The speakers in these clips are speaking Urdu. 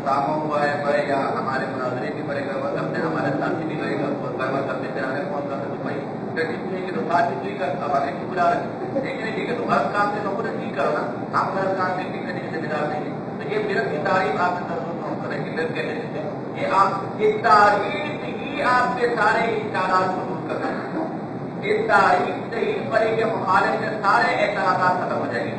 ہوا ہے یا ہمارے مناظرے بھی پڑے گا اپنے ہمارے ساتھی بھی رہے گا کرتے رہے کون سا بھائی تو ساتھ ہی کا حوالے کی بلا رہے لیکن ٹھیک ہے تو ہر کام سے نوکر نہیں کرنا ہم ہر کام سے کرنے کی ذمہ دار نہیں ہے تو یہ میرا کی تعریف آپ سے ضرور کریں گے کہتے ہیں یہ آپ اس تعریف ہی آپ کے سارے اشارات کو دور کر رہے ہیں اس تعریف سے ہی پری کے مخالف سے سارے اعتراضات ختم ہو جائیں گے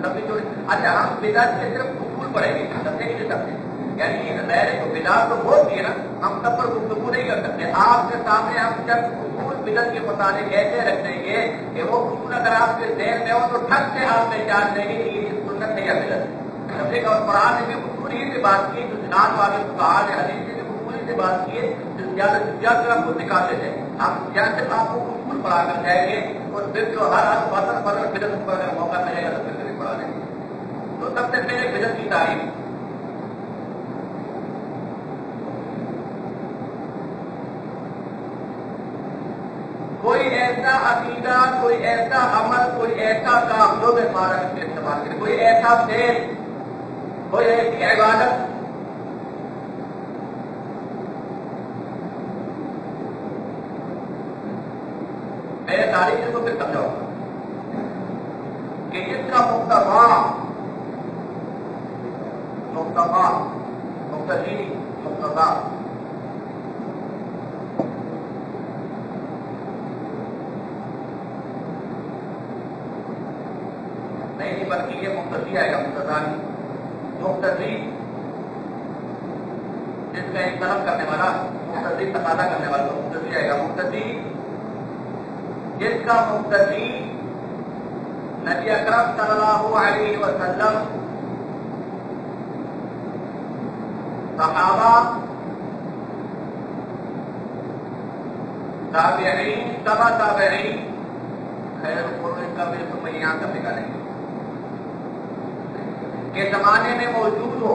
اچھا ہم بدعت کے صرف اصول پڑھیں گے سمجھے نہیں سکتے یعنی غیر تو بدعت تو بہت سی ہے نا ہم سب پر گفتگو نہیں کر سکتے آپ کے سامنے ہم جب اصول بدعت کے متعلق ایسے رکھ دیں گے کہ وہ اصول اگر آپ کے ذہن میں ہو تو ٹھک سے آپ پہچان دیں گے کہ یہ سنت نہیں ہے بدعت سمجھے گا اور قرآن نے بھی اصول ہی سے بات کی جو جنان والے فقہاء نے حدیث سے بھی اصول ہی سے بات کی ہے زیادہ ہم کو نکالتے تھے ہم جیسے آپ کو اصول پڑھا کر جائیں گے اور پھر جو ہر فصل پر بدعت پر اگر موقع ملے گا تو پھر کبھی پڑھا دیں گے تو سب سے پہلے بدعت کی تعریف کوئی ایسا عقیدہ کوئی ایسا عمل کوئی ایسا کام جو میں مہاراشٹر میں استعمال کرے کوئی ایسا فعل کوئی ایسی عبادت میں تاریخ کو پھر سمجھاؤں گا کہ جس کا مقتضی مقتضا نہیں بلکہ یہ مقتضی آئے گا مقتضا نہیں مقتضی جس کا ایک طرف کرنے والا مقتضی تقاضا کرنے والا تو مقتضی آئے گا مقتضی جس کا مقتضی نبی اکرم صلی اللہ علیہ وسلم صحابہ تابعین تبع تابعین خیر القرون کا بھی تم یہاں کا نکالیں گے کہ زمانے میں موجود ہو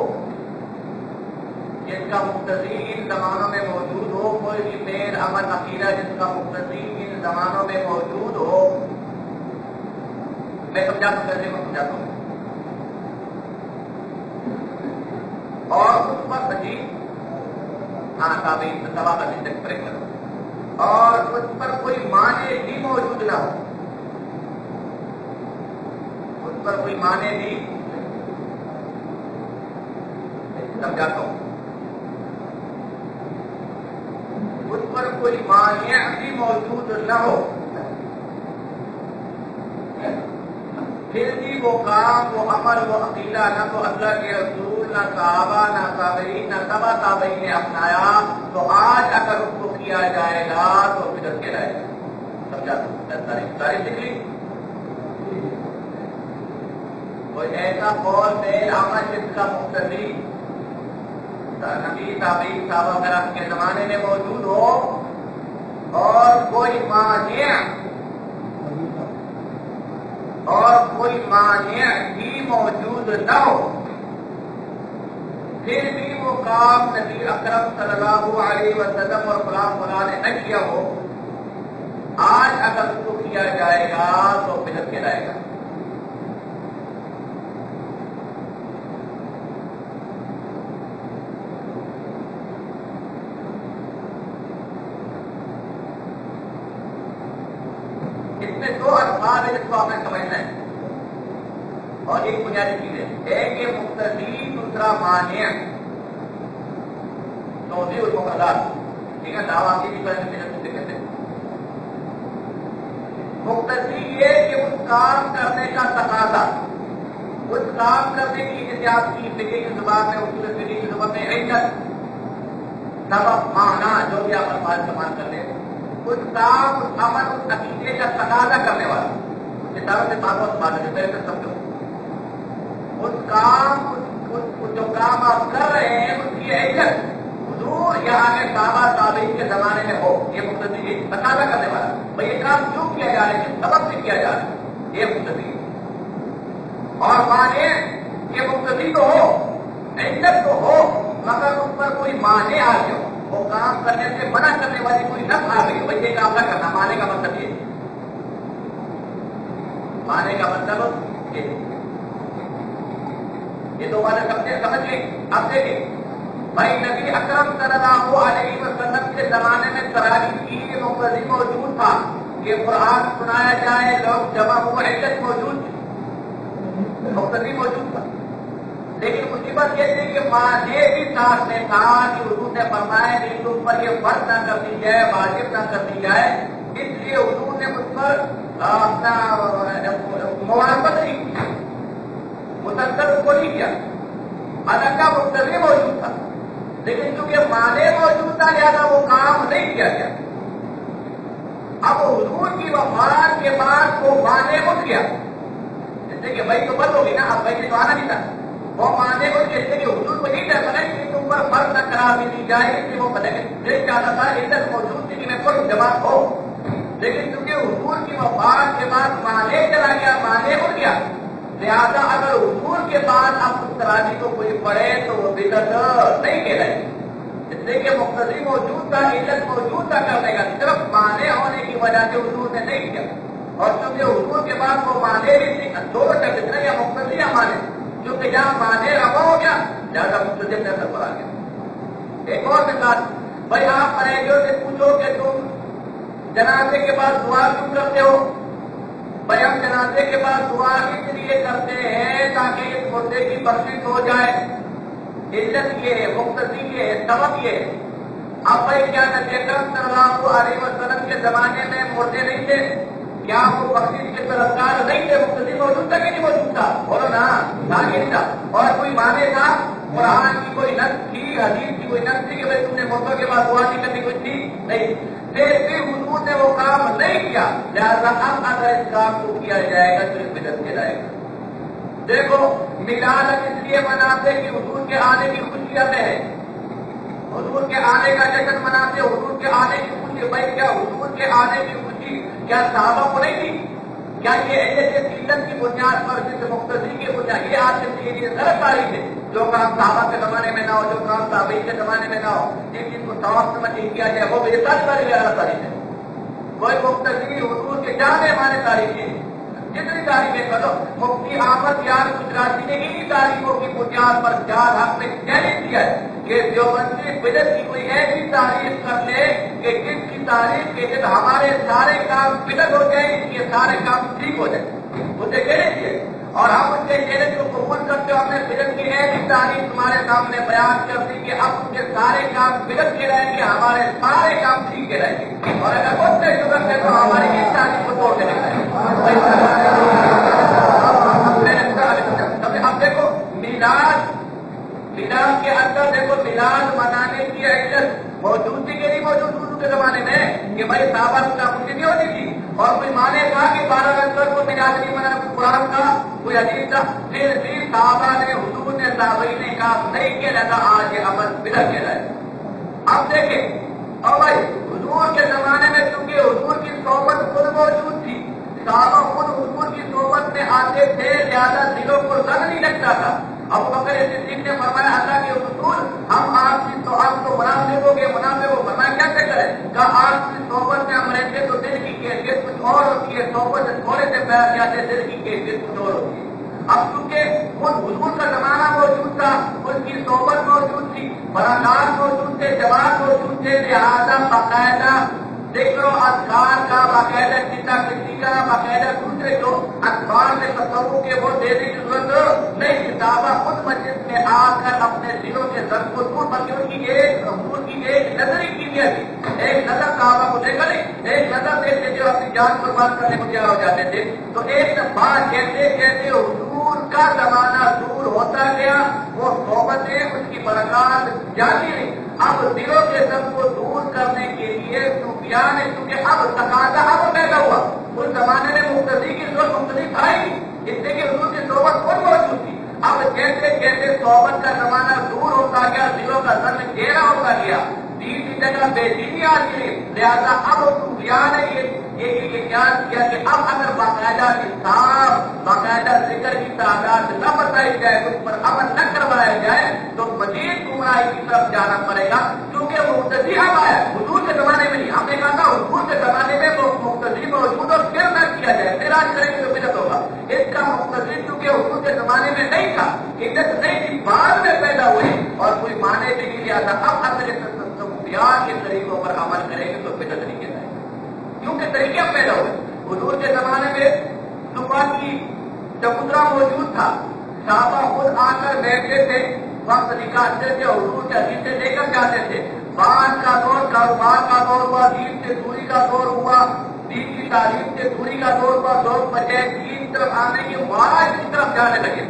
جس کا مقتضی ان زمانوں میں موجود ہو کوئی بھی فعل عمل عقیدہ جس کا مقتضی ان زمانوں میں موجود ہو میں سمجھاتا ہوں کیسے میں سمجھاتا ہوں اور اس پر سجی تابعین سوا کا ذکر پڑے گا اور اس پر کوئی معنی بھی موجود نہ ہو اس پر کوئی معنی بھی سمجھاتا ہوں اس پر کوئی مانع بھی موجود نہ ہو پھر بھی وہ کام وہ عمل وہ عقیدہ نہ تو اللہ کے رسول نہ صحابہ نہ تابعین نہ تبع تابعین نے اپنایا تو آج اگر اس کو کیا جائے گا تو بدعت کہلائے گا سمجھاتا ہوں تاریخ نکلی کوئی ایسا قول فعل عمل جس کا مقتضی نبی تابعین صحابہ وغیرہ کے زمانے میں موجود ہو اور کوئی مانع بھی موجود نہ ہو پھر بھی وہ کام نبی اکرم صلی اللہ علیہ وسلم اور فلاں نے نہ کیا ہو آج اگر اس کو کیا جائے گا تو بدعت کہلائے گا دو الفاظ ہے جس کو آپ نے سمجھنا ہے اور ایک بنیادی چیز ہے ایک یہ مقتضی دوسرا مانع توضیح المفردات ٹھیک ہے دعویٰ کی بھی کہتے ہیں مقتضی یہ کہ اس کام کرنے کا تقاضا اس کام کرنے کی جیسے آپ کی فقہ کی زبان میں اصول فقہ کی زبان میں علت سبب معنی جو بھی آپ الفاظ استعمال کر لیں اس کام اس عمل اس عقیدے کا تقاضا کرنے والا کتابوں سے تعلق بات ہے پہلے سمجھو اس کام جو کام آپ کر رہے ہیں اس کی علت حضور یا آگے صحابہ تابعین کے زمانے میں ہو یہ مقتضی تقاضا کرنے والا بھائی یہ کام کیوں کیا جا رہا ہے کس سبب سے کیا جا رہا ہے یہ مقتضی اور مانے یہ مقتضی تو ہو علت تو ہو مگر اس پر کوئی معنی آ گیا ہو وہ کام کرنے سے منع کرنے والی کوئی نفع آ گئی بھائی یہ کام نہ کرنا معنی کا مطلب یہ معنی کا مطلب یہ یہ دو باتیں سمجھ لیں. اب دیکھیں بھائی نبی اکرم صلی اللہ علیہ وسلم کے زمانے میں تراویح کی مقتدی موجود تھا کہ قرآن سنایا جائے، لوگ جمع ہو، عزت موجود تھی، مقتدی موجود تھا. لیکن مصیبت یہ تھی کہ مانے بھی ساتھ میں تھا کہ حضور نے فرمایا کہ تم پر یہ فرض نہ کر دی جائے، واجب نہ کر دی جائے، اس لیے حضور نے مجھ پر اپنا موافقت نہیں کی، مسلسل کو نہیں کیا. حالانکہ مقتدی موجود تھا لیکن چونکہ مانے موجود تھا لہٰذا وہ کام نہیں کیا گیا. اب حضور کی وفات کے بعد وہ مانے اٹھ گیا، جیسے کہ بھائی تو بند ہوگی نا، اب بھائی نے تو آنا نہیں تھا، وہ مانے کو جیسے کہ حضور کو نہیں کہتا کہ تم پر فرض نہ قرار دی جائے، اس لیے وہ یہ چاہتا تھا عزت موجود تھی کہ میں کوئی جواب ہو. لیکن چونکہ حضور کی وفات کے بعد مانے چلا گیا، مانے اٹھ گیا، لہٰذا اگر حضور کے بعد اب اس تراویح کو کوئی پڑھے تو وہ بدعت نہیں کہلائے، اس لیے کہ مقتدی موجود تھا، عزت موجود تھا کرنے کا، صرف مانے ہونے کی وجہ سے حضور نے نہیں کیا. اور چونکہ حضور کے بعد وہ مانے بھی تھی، دو شخص اتنے یا مقتدی یا مانے، کیونکہ جہاں مانے روا ہو گیا زیادہ مقتدی نظر پر آ گیا. ایک اور مثال، بھائی آپ پرہیزوں سے پوچھو کہ تم جنازے کے بعد دعا کیوں کرتے ہو؟ بھائی ہم جنازے کے بعد دعا اس لیے کرتے ہیں تاکہ اس مردے کی بخشش ہو جائے. عزت یہ ہے، مقتدی یہ ہے، سبب یہ ہے. اب بھائی کیا نبی اکرم صلی اللہ علیہ وسلم کے زمانے میں مردے نہیں تھے؟ کیا وہ بخشش کے طرفدار نہیں تھے؟ مقتدی موجود تھا کہ نہیں موجود تھا؟ بولو نا، نہیں تھا. اور کوئی مانے تھا؟ قرآن کی کوئی نص تھی، حدیث کی کوئی نص تھی کہ بھائی تم نے مردوں کے بعد دعا نہیں کرنی، کوئی تھی نہیں. پھر حضور نے وہ کام نہیں کیا، لہٰذا اب اگر اس کام کو کیا جائے گا تو یہ بدعت کہلائے گا. دیکھو میلاد اس لیے مناتے کہ حضور کے آنے کی خوشی ہمیں ہے، حضور کے آنے کا جشن مناتے، حضور کے آنے کی خوشی. بھائی کیا حضور کے آنے کی خوشی کیا صحابہ کو نہیں تھی؟ کیا یہ ایسے سیزن کی بنیاد پر جس مقتدی کی بنیاد یہ آپ کے لیے غلط تاریخ ہے؟ جو کام صحابہ کے زمانے میں نہ ہو، جو کام تابعین کے زمانے میں نہ ہو، جس چیز کو ثواب سمجھ نہیں کیا جائے وہ میرے ساتھ غلط تاریخ ہے. کوئی مقتدی حضور کے جانے مانے تاریخ ہے، جتنی تاریخیں کرو. مفتی احمد یار گجراتی نے انہی تاریخوں کی بنیاد پر 4 حق میں چیلنج کیا ہے کہ دیوبندی بدعت کی کوئی ایسی تعریف کر لے کہ جس کی تعریف کے جب ہمارے سارے کام بدعت ہو جائیں، ان کے سارے کام ٹھیک ہو جائیں. مجھے چیلنج کیے اور ہم اس کے چیلنج کو قبول کرتے ہو. ہم نے بدعت کی ایسی تعریف تمہارے سامنے بیان کر دی کہ اب ان کے سارے کام بدعت کے رہیں گے، ہمارے سارے کام ٹھیک کے رہیں گے. اور اگر اس سے شکر ہے تو ہماری اس تعریف کو توڑ کے دکھائیں. اب دیکھو میلاد کے اندر دیکھو میلاد منانے کی عزت موجود تھی کہ نہیں موجود حضور کے زمانے میں؟ کہ بھائی صحابہ کو خوشی نہیں ہوتی تھی اور کوئی مانے کہا کہ 12 اکتوبر کو میلاد نہیں منانا، کوئی قرآن کا کوئی حدیث کا. پھر بھی صحابہ نے، حضور نے، تابعین نے کام نہیں کیا جاتا، آج یہ عمل بدعت کہتا ہے. اب دیکھیں اور بھائی حضور کے زمانے میں چونکہ حضور کی صحبت خود موجود تھی، صحابہ خود حضور کی صحبت میں آتے تھے، زیادہ دلوں کو زنگ نہیں لگتا تھا. ابو بکر صدیق نے فرمایا اللہ کے رسول ہم آپ کو منافقوں کے منافق کو فرمایا کیسے کریں؟ کہا آپ کی صحبت میں ہم رہتے تو دل کی کیفیت کچھ اور ہوتی ہے، صحبت سے تھوڑے سے بیٹھ جاتے دل کی کیفیت کچھ اور ہوتی ہے. اب چونکہ خود حضور کا زمانہ موجود تھا، ان کی صحبت موجود تھی، برادار موجود تھے، جواب موجود تھے، لہٰذا باقاعدہ ذکر و اذکار کا باقاعدہ کسی کا باقاعدہ دوسرے کو اخبار میں تصور کے وہ دینے کی ضرورت نہیں. صحابہ خود مسجد میں آ کر اپنے دلوں کے زنگ کو دور بلکہ ان کی ایک نظر ہی کیمیا تھی. ایک نظر صحابہ کو دیکھا نہیں، ایک نظر دیکھتے جو اپنی جان قربان کرنے کو تیار ہو جاتے تھے. تو ایک بات کہتے کہتے حضور کا زمانہ دور ہوتا گیا، وہ صحبتیں اس کی برکات جاتی رہی. اب دلوں کے زنگ کو دور کرنے کے لیے صوفیان ہے، کیونکہ اب تقاضا اب پیدا ہوا. اس زمانے میں مقتدی کی صورت مختلف تھا ہی، اس لیے کہ حضور کی صحبت خود موجود تھی. اب جیسے جیسے صحبت کا زمانہ دور ہوتا گیا، دلوں کا زنگ گہرا ہوتا گیا، دین کی جگہ بے دینی آتی ہے، لہٰذا اب صوفیان نے یہ خیال کیا کہ اب اگر باقاعدہ انصاف، باقاعدہ ذکر کی تعداد نہ بتائی جائے، اس پر عمل نہ کروایا جائے تو مزید گمراہی کی طرف جانا پڑے گا. کیونکہ مقتدی اب آیا، حضور کے زمانے میں نہیں. ہم نے کہا تھا حضور کے زمانے میں مقتدی موجود اور پھر نہ کیا جائے، پھر آج کریں گے تو بدعت ہوگا. اس کا مقتدی کیونکہ حضور کے زمانے میں نہیں تھا، عزت نہیں کیا تھا. اب اگر کے طریقوں پر عمل کریں گے تو بدعت طریقے سے کیونکہ طریقے اب پیدا ہوئے. حضور کے زمانے میں دکان کی چبوترا موجود تھا, صحابہ خود آ کر بیٹھتے تھے, وقت نکالتے تھے, حضور کے حدیث لے کر جاتے تھے. بعد کا دور کاروبار کا دور ہوا, دین سے دوری کا دور ہوا, دین کی تعلیم سے دوری کا دور ہوا, لوگ بجائے دین طرف آنے کے مہاراج کی طرف جانے لگے.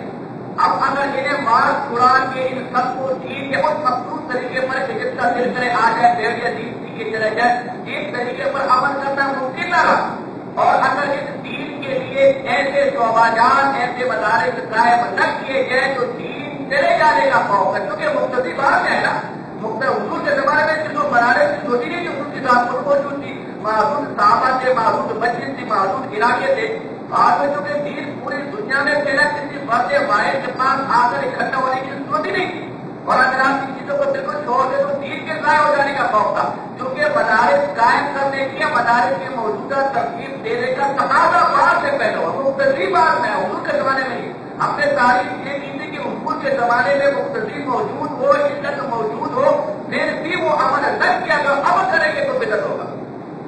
اب اگر انہیں مارک قرآن کے ان سب کو دین کے اس مخصوص طریقے پر جس کا دل کرے آ جائے بیٹھ یا دین سیکھے چلے جائے, اس طریقے پر عمل کرنا ممکن نہ رہا. اور اگر اس دین کے لیے ایسے شعباجات, ایسے مدارس قائم نہ کیے گئے تو دین چلے جانے کا خوف ہے. کیونکہ مقتدی باہر ہے نا, حضور کے زمانے میں جو مدارس ہوتی نہیں جو ان کی ذات پر موجود تھی, محدود صحابہ تھے, محدود مسجد تھی, محدود علاقے تھے. بعد میں چونکہ دین پوری دنیا میں پھیلا, کسی فرد واحد کے پاس آ کر اکٹھا ہونے کی ضرورت ہی نہیں تھی. اور اگر آپ ان چیزوں کو بالکل چھوڑ دیں تو دین کے ضائع ہو جانے کا خوف تھا. کیونکہ مدارس قائم کرنے کی, مدارس کے موجودہ ترتیب دینے کا تقاضا بعد سے پیدا ہوا. مقتدی بعد میں, حضور کے زمانے میں ہی ہم نے تعریف یہ کی تھی کہ حضور کے زمانے میں مقتدی موجود ہو, عزت موجود ہو, پھر بھی وہ عمل نہ کیا تو عمل کریں گے تو بدعت ہوگا.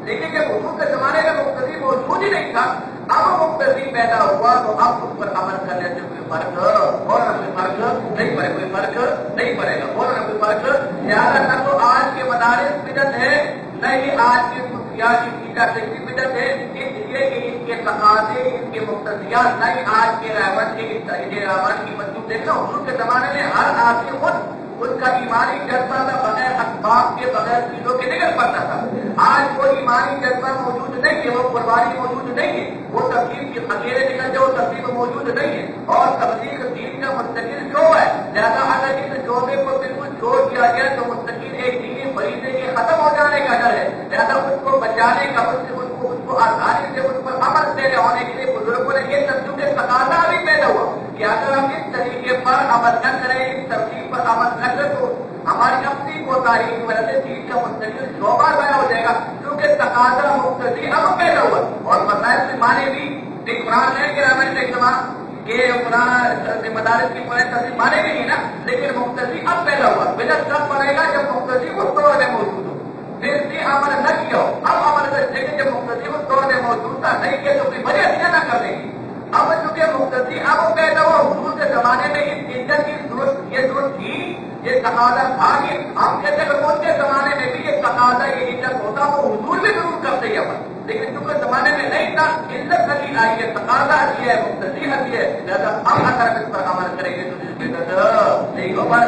لیکن جب حضور کے زمانے میں مقتدی موجود ہی نہیں تھا, اب مقتدی پیدا ہوا تو اب اس پر عمل کرنے سے کوئی فرق اور کوئی فرق نہیں پڑے, کوئی فرق نہیں پڑے گا اور کوئی فرق. لہٰذا نہ تو آج کے مدارس بدعت ہے, نہ ہی آج کے سیاسی ٹیچا شکتی بدعت ہے, اس لیے کہ ان کے تقاضے, ان کے مقتضیات نہ ہی آج کے رحمت کے رحمان کی مطلوب. دیکھنا حضور کے زمانے میں ہر آدمی خود اس کا ایمانی جذبہ تھا, بغیر اسباب کے, بغیر چیزوں کے نکل پڑتا تھا. آج کوئی ایمانی جذبہ موجود نہیں ہے, وہ قربانی موجود نہیں ہے, وہ تبلیغ کی اکیلے نکل جائے وہ تبلیغ موجود نہیں ہے, اور تبلیغ دین کا مستقل شو ہے. لہٰذا اگر اس شعبے کو بالکل چھوڑ دیا جائے تو مستقل ایک دینی فریضے کے ختم ہو جانے کا ڈر ہے. لہٰذا اس کو بچانے کا, اس کو آسانی سے اس پر عمل پیدا ہونے کے لیے بزرگوں نے یہ تبدیل کے تقاضا بھی پیدا ہوا کہ اگر ہم اس طریقے پر عمل نہ کریں, اس ترتیب پر عمل نہ کریں تو ہماری اپنی کو تاریخ کی وجہ سے دین کا مستقل شعبہ ضائع ہو جائے گا. کیونکہ تقاضا مقتضی اب پیدا ہوا, اور مسائل سے مانے بھی قرآن ہے کہ رحمت اجتماع یہ قرآن مدارس کی قرآن مانے بھی نہیں نا, لیکن مقتضی اب پیدا ہوا. بدعت کب پڑے گا جب مقتضی اس دور میں موجود ہو, پھر بھی عمل نہ کیا ہو. اب عمل کر, لیکن جب مقتضی اس دور میں موجود تھا نہیں کیا تو کوئی وجہ نہیں نہ کرنے کی. اب چونکہ مقتضی اب پیدا ہوا, حضور کے زمانے میں اس عزت کی ضرورت تھی, یہ تقاضا تھا کہ ہم کہتے ہیں ان کے زمانے میں بھی یہ تقاضا, یہ عزت ہوتا وہ حضور بھی ضرور کرتے ہیں عمل, لیکن چونکہ زمانے میں نہیں تھا, عزت نبی آئی ہے, تقاضا آتی ہے, مقتضی آتی ہے. لہٰذا اب اگر اس پر عمل کریں گے تو بدعت نہیں ہوگا.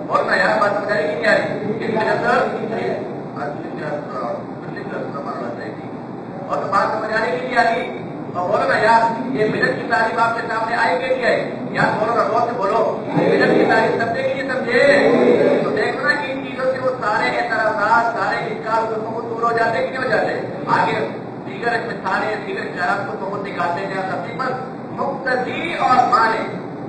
اور میں یہاں بات بتائے گی کیا ہے اور بات سمجھ آنے کے لیے آئی. اور بولو نا یار, یہ بدعت کی تعریف آپ کے سامنے آئی کے لیے ہے یار, بولو نا غور سے بولو, بدعت کی تعریف سمجھے کے لیے سمجھے تو دیکھو نا کہ ان چیزوں سے وہ سارے اعتراضات, سارے انکار کو دور ہو جاتے کہ نہیں ہو جاتے. آگے دیگر مثالیں, دیگر خیالات کو بہت نکالتے ہیں سبزی پر. مقتضی اور مانے,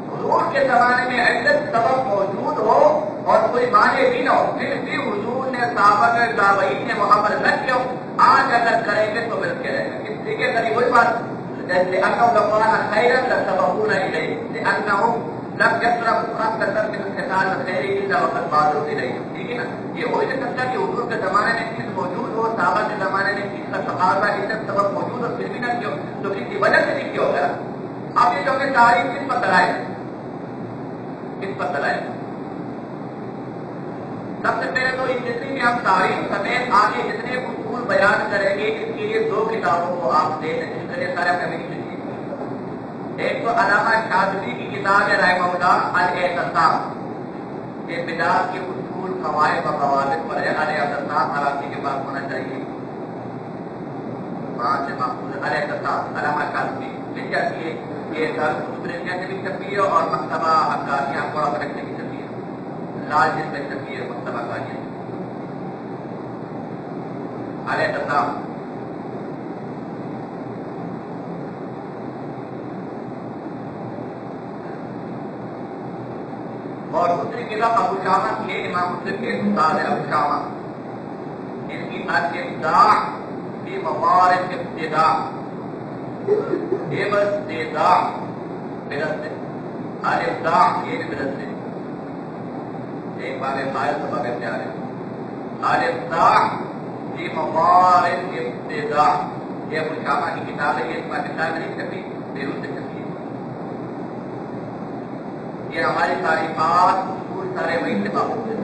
حضور کے زمانے میں عزت سبب موجود ہو اور کوئی مانے بھی نہ ہو, پھر بھی حضور نے صحابہ کے تابعین نے محمد نہ کیا, آج اگر کریں گے تو مل کے رہے گا. اس لیے کہ وہی بات جیسے انہوں لقوانا خیرا لسبقون الیہ لانہم لم یسرفوا خطا من القتال الخیر الا وقد بادروا الیہ. ٹھیک ہے نا, یہ ہو ہی نہیں سکتا کہ حضور کے زمانے میں چیز موجود ہو, صحابہ کے زمانے میں چیز کا تقاضا عزت سبب موجود ہو, پھر بھی نہ کیا تو کسی وجہ سے نہیں کیا ہوگا. اب یہ جو ہمیں تعریف کس پر دلائے, کس پر دلائے. سب سے پہلے تو جتنی بھی ہم تعریف سمیت آگے جتنے اصول بیان کریں گے اس کے لیے دو کتابوں کو آپ دے دیں, جس کے سارے کمی نہیں. ایک تو علامہ شاذلی کی کتاب ہے رحمہ اللہ الاعتصام, یہ بدعت کے اصول قواعد و ضوابط پر ہے. الاعتصام عراقی کے پاس ہونا چاہیے, وہاں سے محفوظ الاعتصام علامہ شاذلی مل جاتی ہے. یہ دارالقطب سے بھی چھپی ہے اور مکتبہ حقانیہ کوڑا رکھنے کی چھپی ہے, لال جس میں چھپی ہے مکتبہ حقانیہ. الاعتصام اور دوسری کتاب ابو شامہ کی ہے, امام مسلم کے استاد ہے ابو شامہ, ان کی الابداع فی موارد ابتداء, ابتداء بدعت سے, الابداع یہ بھی بدعت سے. ایک باب فائل تو باب اختیار ہے. الافتاح فی موارد ابتداء، یہ ابو شامہ کی کتاب ہے، یہ پاکستان میں نہیں چھپی، بیرون سے چھپی ہے. یہ ہماری تعریفات اصول سارے وہی سے باب ہوتے ہیں.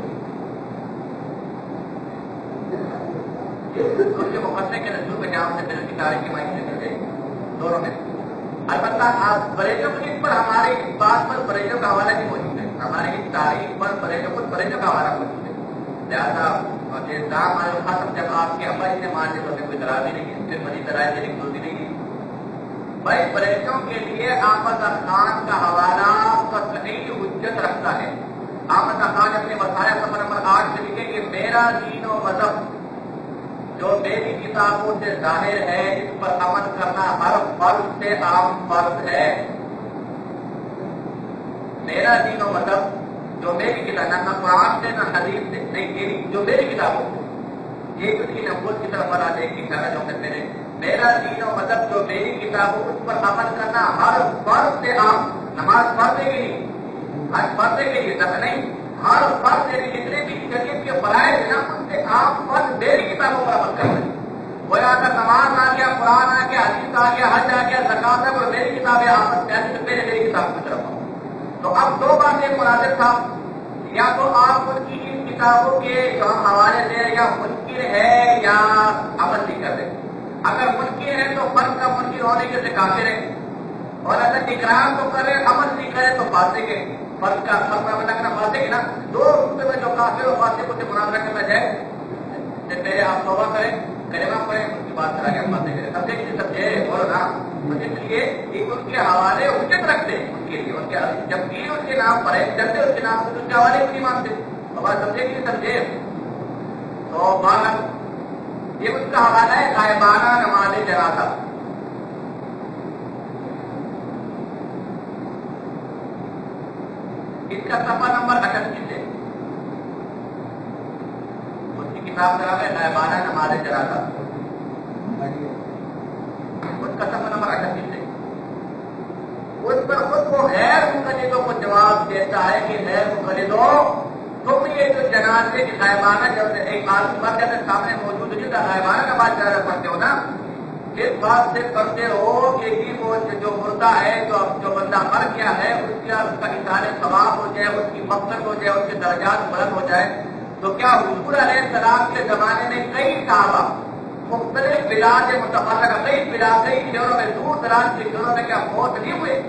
اس کے مقدمے کے نزول میں جہاں سے کی تاریخ کی معنی سے ملتے دونوں میں. البتہ آپ بریجوں کی اس پر ہمارے اس بات پر بریجوں کا حوالہ بھی موجود ہے، ہماری اس تاریخ پر بریجوں کا حوالہ موجود ہے. لہٰذا الزام الختم جب آپ کے ابا جی نے مان لیا تو کوئی اعتراض ہی نہیں ہے، پھر مزید رائے دینے کی ضرورت نہیں ہے. بھائی بریجوں کے لیے احمد خان کا حوالہ قطعی حجت رکھتا ہے. احمد خان اپنے وسائل صفحہ نمبر 8 سے لکھے کہ میرا دین و مذہب جو میری کتابوں سے ظاہر ہے اس پر عمل کرنا ہر فرد سے عام فرض ہے. میرا دین و مذہب جو میری کتاب، نہ قرآن سے نہ حدیث سے، نہیں جو میری کتابوں سے، یہ اس کی نبوت کی طرف بنا دے گی اشارہ جو کہتے ہیں. میرا دین و مذہب جو میری کتابوں اس پر عمل کرنا ہر فرد سے عام. نماز پڑھنے کے لیے، حج پڑھنے کے لیے تک نہیں، ہر فرد سے جتنے بھی شریعت کے فرائض ہیں ان سے عام فرد میری کتابوں پر عمل کر رہے ہیں. وہ اگر نماز آ گیا، قرآن آ گیا، حدیث آ گیا، حج آ گیا، زکات ہے اور میری کتابیں آپس میں آتی تو میری کتاب کی طرف آؤ. تو اب دو باتیں مناظر تھا، یا تو آپ ان کی ان کتابوں کے جو ہم حوالے دیں یا منکر ہے یا عمل نہیں کر رہے. اگر منکر ہے تو فرق کا منکر ہونے کے سے کافر ہے، اور اگر اقرار تو کرے عمل نہیں کرے تو فاسق ہے. فرق کا کرنا فاسق ہے نا. دو رشتے میں جو کافر و فاسق کو مناظرہ کرنا جائے پہلے آپ توبہ کریں، کلمہ پڑھیں، اس کی بات کرا کے ہم باتیں کریں. سمجھے کہ سمجھے بولو نا. تو اس لیے ان کے حوالے اچت رکھتے ہیں، ان کے لیے ان کے جب بھی ان کے نام پڑھے چلتے اس کے نام سے ان کے حوالے کو نہیں مانتے. تو بات سمجھے کہ سمجھے. تو بات یہ اس کا حوالہ ہے غائبانہ نماز جنازہ. اس کا صفحہ نمبر 38 ہے. اس کی کتاب کا نام ہے غائبانہ نماز جنازہ. اس کا صفحہ نمبر 38 ہے. اس پر خود وہ غیر مقلدوں کو جواب دیتا ہے کہ غیر مقلدوں تم یہ جو جنازے کی غائبانہ جب ایک آدمی مر جاتے سامنے موجود ہے کا غائبانہ نماز جنازہ پڑھتے ہو نا، اس بات سے کرتے ہو کہ وہ جو مردہ ہے جو بندہ مر گیا ہے اس کا اثار ثواب ہو جائے، اس کی مغفرت ہو جائے، اس کے درجات بلند ہو جائے. تو کیا حضور علیہ السلام کے زمانے میں کئی صحابہ مختلف بلاد متفرقہ کئی شہروں میں دور دراز کے شہروں میں کیا موت نہیں ہوئے؟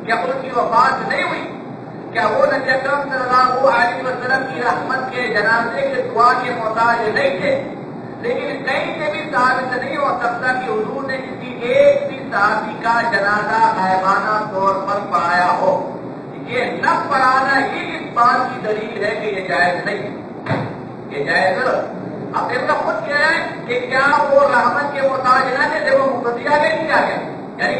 کیا ان کی وفات نہیں ہوئی؟ کیا وہ نبی اکرم صلی اللہ علیہ وسلم کی رحمت کے جنازے کے دعا کے محتاج نہیں تھے؟ لیکن کہیں سے بھی ثابت نہیں ہو سکتا کہ حضور نے کسی ایک بھی صحابی کا جنازہ غائبانہ طور پر پڑھایا ہو. یہ نہ پڑھانا ہی اس بات کی دلیل ہے کہ یہ جائز نہیں. یہ جائز اب دیکھنا خود کیا ہے کہ کیا وہ رحمت کے محتاج نہ تھے جب وہ مقتدی آگے نہیں آ گیا. یعنی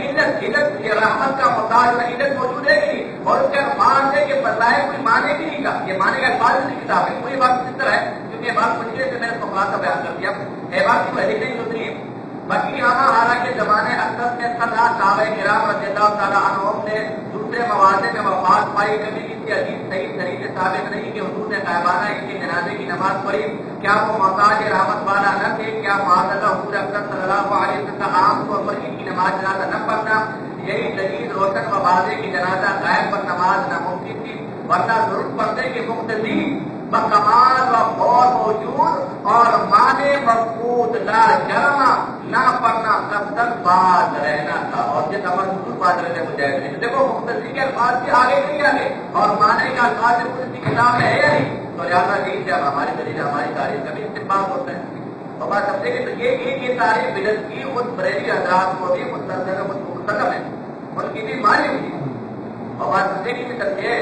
یہ رحمت کا محتاج عزت موجود ہے کہ اور اس کے الفاظ ہے کہ بتائے کوئی مانے بھی نہیں کا. یہ مانے کا الفاظ کی کتاب ہے. کوئی بات اس طرح ہے کیونکہ بات مجھے سے میں نے تو خلاصہ بیان کر دیا. بات کی وحی نہیں ہوتی ہے. باقی یہاں حالانکہ زمانے اکثر میں صحابہ کرام رضی اللہ تعالیٰ عنہم نے دوسرے مواضع میں وفات پائی. کبھی کسی عزیز صحیح طریقے سے ثابت نہیں کہ حضور نے غائبانہ ان کے جنازے کی نماز پڑھی. کیا وہ محتاج رحمت والا نہ تھے؟ کیا معاذ اللہ حضور اکرم صلی اللہ علیہ وسلم عام طور پر ان کی نماز جنازہ نہ پڑھنا یہی دلیل روشن و واضح کی جنازہ غائب پر نماز ناممکن تھی. ورنہ ضرور پڑھنے کے مقتدی بکمال و غور موجود اور مانے مفقود لا جرم نہ پڑھنا قصدن باز رہنا تھا. اور یہ تمام باز رہنے مجاہد نہیں. دیکھو مقتدی کے الفاظ بھی آگے نہیں آگے اور مانے کا الفاظ کسی کتاب میں ہے یا نہیں. تو لہٰذا یہی سے ہماری دلیل ہماری تاریخ کا بھی استعمال ہوتا ہے. اور بات سمجھے کہ یہ تاریخ بدعت کی خود بریلی حضرات کو بھی مستقم ہے، ان کی بھی مانی ہوئی. اور بات سمجھے کہ سمجھے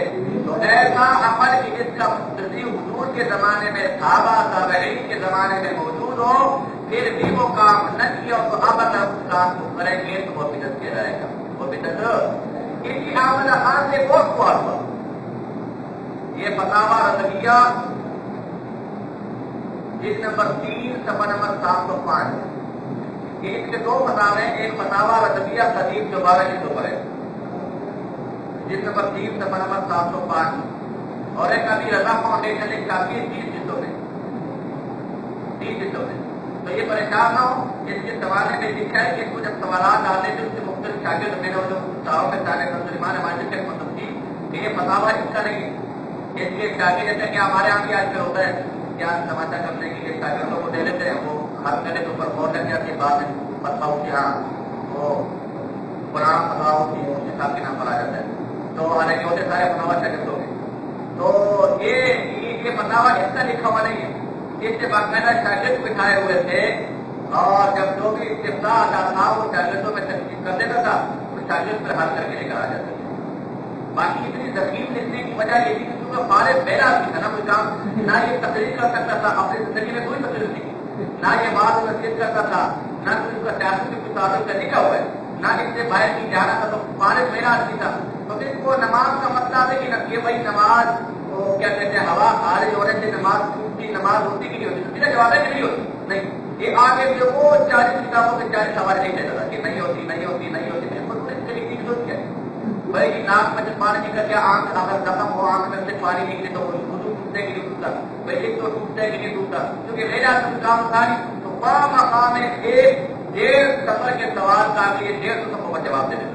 تو ایسا عمل کہ جس کا مقتدی حضور کے زمانے میں صحابہ تابعین کے زمانے میں موجود ہو پھر بھی وہ کام نہ کیا تو اب اگر اس کام کو کریں گے تو وہ بدعت کیا جائے گا. وہ بدعت ان کی احمد خان سے بہت سوال ہوا. یہ فتاوی رضویہ جس نمبر 3 صفحہ نمبر 705 یہ اس کے دو فتاوے ہیں. ایک فتاوی رضویہ قدیم جو 12 جلدوں پر ہے جس نمبر 3 صفحہ نمبر 705 اور ایک ابھی رضا فاؤنڈیشن ایک چھاپی ہے 30 حصوں میں، 30 حصوں میں. تو یہ پریشان نہ ہو. اس کے سوال میں لکھا ہے کہ اس کو جب سوالات آتے تھے اس سے مختلف شاگرد میں نے جو صاحب کے سارے مسلمان ہمارے سے مطلب تھی کہ یہ فتاوا اس کا نہیں ہے. اس کے شاگرد جیسے کہ ہمارے یہاں بھی آج کل ہوتا ہے کیا تماشا کرنے کے لیے شاگردوں کو دے لیتے ہیں، وہ ہر گھنٹے کے اوپر غور کر کے بات فتواؤں کی ہاں وہ پرانا فتواؤں کی اس حساب کے نام پر آ جاتا ہے. تو حالانکہ ہوتے سارے فتوا شاگردوں کے. تو یہ فتوا اس کا لکھا ہوا نہیں ہے. اس سے باقاعدہ شاگرد بٹھائے ہوئے تھے اور جب جو بھی استفسار آتا تھا وہ شاگردوں میں تقسیم کر دیتا تھا تو شاگرد پر حل کر کے لے کر آ جاتا تھا. باقی اتنی ذخیر لکھنے کی وجہ یہ تھی کہ کیونکہ فارغ بیرا آدمی تھا نا کوئی کام، نہ یہ تقریر کر سکتا تھا اپنی زندگی میں کوئی تقریر نہیں، نہ یہ بات نصیحت کرتا تھا، نہ کوئی اس کا سیاست میں کچھ تعلق کا لکھا ہوا ہے، نہ اس سے باہر کی جانا تھا. تو فارغ بیرا آدمی تھا. تو پھر وہ نماز کا مسئلہ ہے کہ یہ بھائی نماز وہ کیا کہتے ہیں ہوا خارج ہونے سے نماز ٹوٹتی، نماز ہوتی کہ نہیں ہوتی؟ میرا جواب ہے کہ نہیں ہوتی. نہیں، یہ آگے بھی وہ 40 کتابوں کے 40 سوال نہیں دیتا تھا کہ نہیں ہوتی نہیں ہوتی نہیں ہوتی. کی ضرورت کیا ہے بھائی؟ ناک میں جب پانی نکل گیا، آنکھ اگر زخم ہو آنکھ میں سے پانی نکلے تو وضو ٹوٹنے کے لیے ٹوٹتا بھائی، ایک تو ٹوٹنے کے لیے ٹوٹتا کیونکہ میرا کام تھا. تو مقام ایک 1.5 سفر کے سوال کا آگے 150 سفر کا جواب دے دیتا.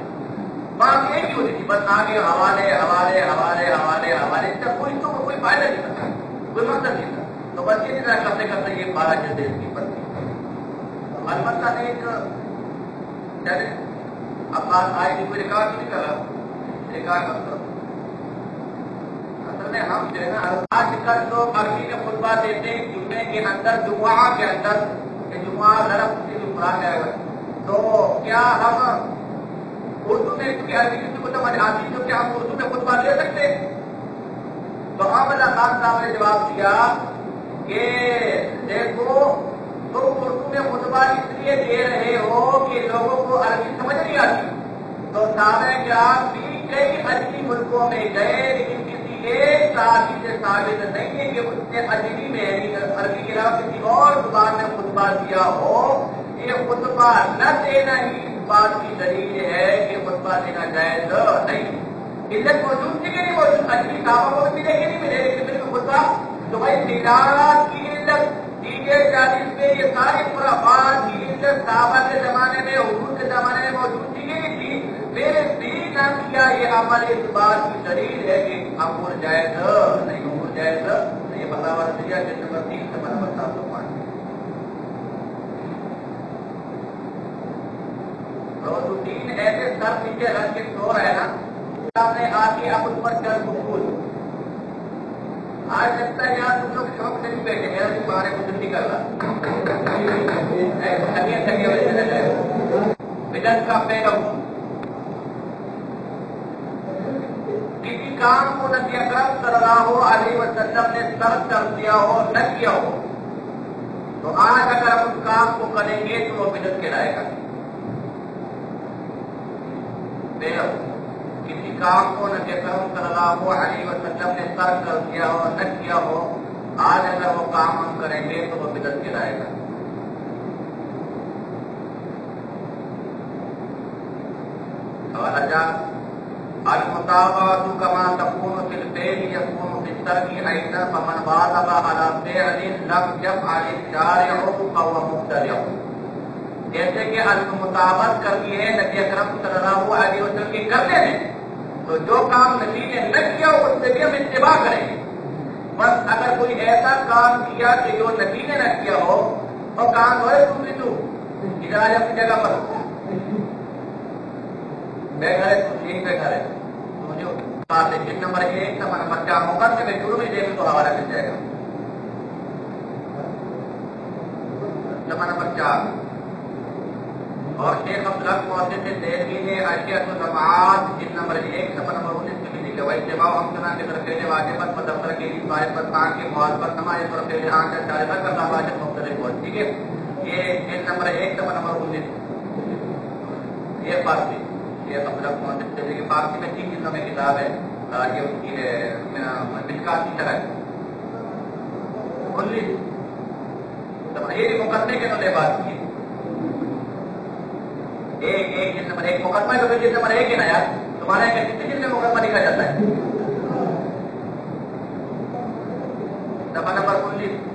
بات ایک ہی ہوتی تھی بس آگے حوالے حوالے حوالے حوالے حوالے اس کا کوئی فائدہ نہیں تھا، کوئی مقصد نہیں تھا. تو بس یہ طرح کرتے کرتے یہ 12 جلدیں اس کی بنتی. البتہ ایک اب بات آئے کہ کوئی ریکارڈ نہیں کر رہا، ریکارڈ مت کرو. اصل میں ہم جو ہے نا آج کل لوگ عربی میں خطبہ دیتے ہیں جمعے کے اندر، جمعہ کے اندر، کہ جمعہ ضرب سے جو قرآن گیا ہوا ہے. تو کیا ہم اردو میں کیونکہ عربی کسی کو سمجھ آتی تو کیا ہم اردو میں خطبہ دے سکتے؟ تو احمد خان صاحب نے جواب دیا کہ دیکھو تم اردو میں خطبہ اس لیے دے رہے ہو کہ لوگوں کو عربی سمجھ نہیں آتی. تو صحابہ کرام بھی کئی اجنبی ملکوں میں گئے لیکن کسی ایک صحابی سے ثابت نہیں ہے کہ اس نے اجنبی میں عربی کے علاوہ کسی اور زبان میں خطبہ دیا ہو. یہ خطبہ نہ دینا ہی اس بات کی دلیل ہے کہ خطبہ دینا جائز نہیں. علت موجود تھی کہ نہیں موجود؟ اجنبی صحابہ کو بھی ملے کہ نہیں ملے لیکن پھر خطبہ تو بھائی تجارت کی علت دیگر 40 میں یہ ساری خرافات کی علت صحابہ کے زمانے میں حضور کے زمانے میں موجود تھی کہ نہیں تھی؟ میرے بھی نہ کیا یہ عمل اس بات کی دلیل ہے کہ امور جائز نہیں، امور جائز نہیں. یہ بتاوا دیا جس نمبر 3 سے نمبر 705 روزالدین ایسے سر نیچے رکھ کے سو رہے نا نے آ کے اب اس پر چل بول. آج لگتا ہے یار تم لوگ شوق سے بھی بیٹھے میرا بھی بارے کو نہیں کر رہا بدعت کا پیغام. کسی کام کو نبی اکرم صلی اللہ علیہ وسلم نے ترک کر دیا ہو نہ کیا ہو تو آج اگر ہم اس کام کو کریں گے تو وہ بدعت کہلائے گا. کسی کام کو نبی اکرم صلی اللہ علیہ وسلم نے ترک کر دیا ہو نہ کیا ہو آج اگر وہ کام ہم کریں گے تو وہ بدعت کہلائے گا. المطابعة كما تكون في الفعل يكون في الترك أيضا فمن بالغ على فعل لم يفعل الشارع فهو مبتدع. جیسے کہ المطابقت کرتی ہے نبی اکرم صلی اللہ علیہ وسلم کے کرنے میں تو جو کام نبی نے نہ کیا اس سے بھی ہم اتباع کریں گے. بس اگر کوئی ایسا کام کیا کہ جو نبی نے نہ کیا ہو اور کام ہوئے دوسری تو ادھر اپنی جگہ پر بیٹھا ہے تو ٹھیک بیٹھا ہے مجھے نمبر 1 نمبر 4 مقدمے میں شروع میں دیکھیں تو حوالہ مل جائے گا. نمبر 4 اور شیخ افضل محدث دہلوی نے اشیاء الجماعت جلد نمبر 1 صفحہ نمبر 19 میں لکھا ہے اتباع ہمسنا کے طرف سے واجبت پر دفتر کے لیے باعث پر کان کے مواد نماز پر سے آنکھ کا چارہ کا واجب مختلف ہو. ٹھیک ہے یہ جلد نمبر 1 صفحہ نمبر 19 یہ فارسی یہ افضل محدث دہلوی کی فارسی میں 3 جلدوں میں کتاب ہے. یہ اس کی مشکات کی طرح 19 یہ مقدمے کے اندر بات کی ایک جلد نمبر 1 مقدمہ تو جلد نمبر 1 ہے نا یار تمہارے یہاں کتنے جلد میں مقدمہ لکھا جاتا ہے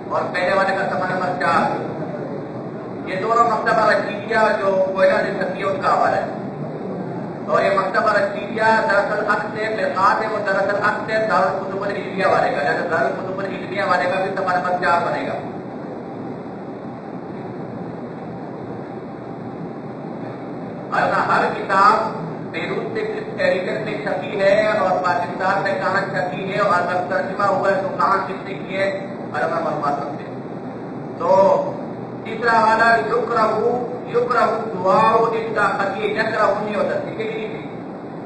اور پہلے والے کا صفحہ نمبر 4. یہ دونوں مکتبہ رشیدیہ جو کوئلہ سے سکی ہے ان کا حوالہ ہے. اور یہ مکتبہ رشیدیہ دراصل حق سے مرقات ہے، وہ دراصل حق سے دارالکتب العلمیہ والے کا، یعنی دارالکتب العلمیہ والے کا بھی صفحہ نمبر 4 بنے گا. ہر کتاب بیروت سے کس ایڈیٹر سے چھپی ہے اور پاکستان میں کہاں چھپی ہے اور اگر ترجمہ ہوا ہے تو کہاں کس نے کی ہے، علامہ معلومات رکھتے ہیں. تو تیسرا والا یکرہ دعا جنگا خطی یکرہ نہیں ہوتا، ٹھیک ہے کہ نہیں؟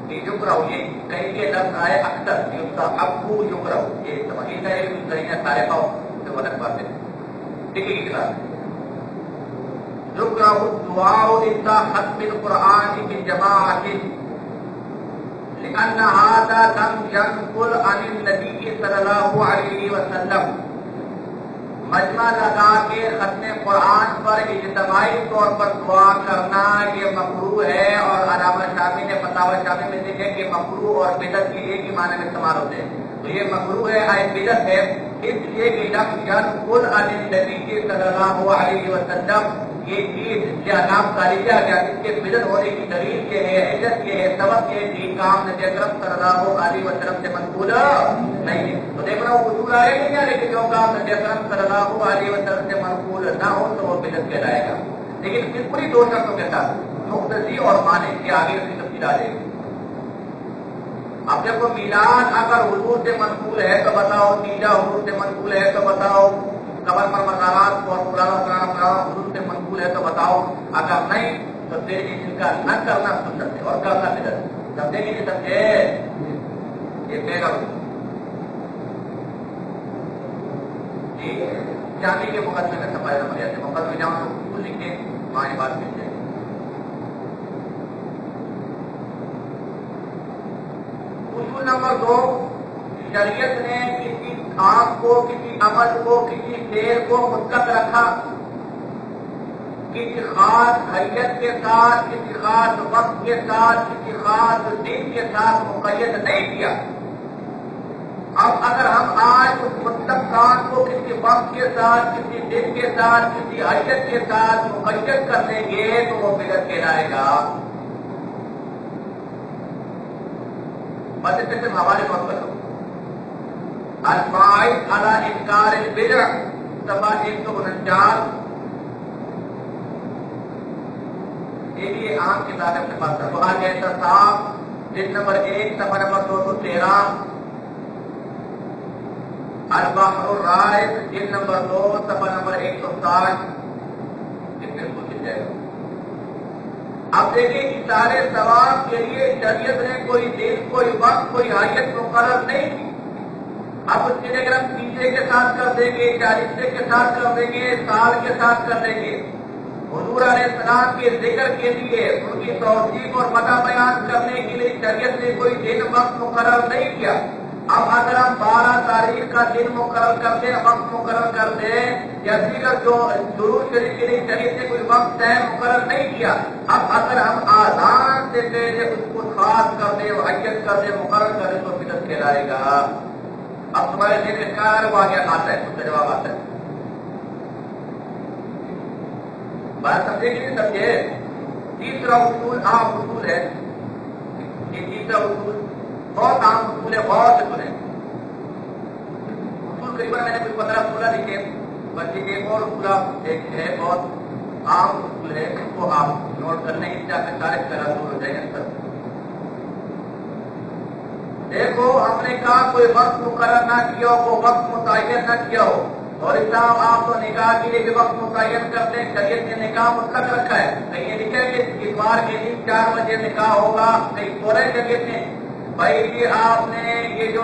یہ یکرہ یہ کہیں کے لفظ آئے اکثر ابو یکرہ، یہ سمجھتا ہے کہ سارے پاؤ جو غلط بات ہے. ٹھیک ہے کلاس یکرہ الدعاء عند ختم القرآن بالجماعة لأن هذا لم ينقل عن النبي صلی اللہ علیہ وسلم. مجمع لگا کے ختم قرآن پر اجتماعی طور پر دعا کرنا یہ مکروہ ہے، اور علامہ شامی نے فتاوی شامی میں لکھا کہ مکروہ اور بدعت کے ایک ہی معنی میں استعمال ہوتے ہیں. تو یہ مکروہ ہے، بدعت ہے، اس لیے کہ لم ينقل عن النبی صلی اللہ علیہ وسلم یہ چیز یا نام خارجہ کیا جس کے بدعت ہونے کی دلیل یہ ہے، علت یہ ہے، سبب یہ کہ کام نبی اکرم صلی اللہ علیہ وسلم سے منقول نہیں ہے. تو دیکھ رہا ہوں حضور آئے نہیں آ رہے کہ جو کام نبی اکرم صلی اللہ علیہ وسلم سے منقول نہ ہو تو وہ بدعت کہلائے گا. لیکن پھر پوری 2 شرطوں کے ساتھ مقتضی اور مانع کے آگے اس کی تفصیل آ جائے گی. اب دیکھو میلاد اگر حضور سے منقول ہے تو بتاؤ، تیجا حضور سے منقول ہے تو بتاؤ، قبر پر مزارات اور پرانا حضور سے منقول ہے تو بتاؤ. اگر نہیں تو پھر ان کا نہ کرنا سنت ہے اور کرنا بدعت. سمجھے کہ نہیں سمجھے؟ یہ بیگا جی جانے کے مقدمے میں سفائی نمبر آتے مقدمے جہاں اصول لکھے وہاں یہ بات مل جائے. اصول نمبر 2، شریعت نے کسی کام کو، کسی عمل کو، کسی فعل کو مطلق رکھا، کسی خاص حیت کے ساتھ، کسی خاص وقت کے ساتھ، کسی خاص دن کے ساتھ مقید نہیں کیا. اب اگر ہم آج اس مطلق کام کو کسی وقت کے ساتھ، کسی دن کے ساتھ، کسی حیت کے ساتھ مقید کر لیں گے تو وہ بدعت کہلائے گا. بس اسے صرف حوالے نوٹ کر لو. الباعث علی انکار البدع صفحہ 149. یہ بھی عام کتاب ہے اپنے پاس. سوال احتساب جلد نمبر 1 صفحہ نمبر 213. البحر الرائق جلد نمبر 2 صفحہ نمبر 160. اس میں کچھ مل جائے گا. اب دیکھیں اشارے ثواب کے لیے شریعت نے کوئی دن، کوئی وقت، کوئی حیت مقرر نہیں کی. اب اس کے اگر ہم 30 کے ساتھ کر دیں گے، 40 کے ساتھ کر دیں گے، سال کے ساتھ کر دیں گے. حضور علیہ السلام کے ذکر کے لیے، ان کی توثیق اور مدح بیان کرنے کے لیے شریعت نے کوئی دن وقت مقرر نہیں کیا. اب اگر ہم 12 تاریخ کا دن مقرر کر دیں، وقت مقرر کر دیں، یا دیگر جو درود شریف کے لیے شریعت نے کوئی وقت طے مقرر نہیں کیا. اب اگر ہم آذان سے پہلے اس کو خاص کر دیں، حیت کر دیں، مقرر کر دیں تو بدعت کہلائے گا. اب تمہارے دل میں کیا ہے وہ آگے آتا ہے، اس کا جواب آتا ہے. بات سمجھے کہ نہیں سمجھے؟ تیسرا اصول عام اصول ہے. یہ تیسرا اصول بہت عام اصول ہے، غور سے سنیں. اصول قریباً میں نے کچھ 15-16 لکھے، بلکہ ایک اور اصول ایک ہے بہت عام اصول ہے، اس کو آپ نوٹ کر لیں، اس سے آپ کے سارے خیالات دور ہو جائیں گے. دیکھو ہم نے کہا کوئی وقت مقرر نہ کیا ہو، وقت متعین نہ کیا ہو، اور اسلام آپ تو نکاح کے لیے بھی وقت متعین کرتے ہیں. شریعت نے نکاح مطلق رکھا ہے. کہیں یہ لکھا ہے کہ اتوار کے دن 4 بجے نکاح ہوگا، کہیں پورے شریعت نے بھائی یہ آپ نے یہ جو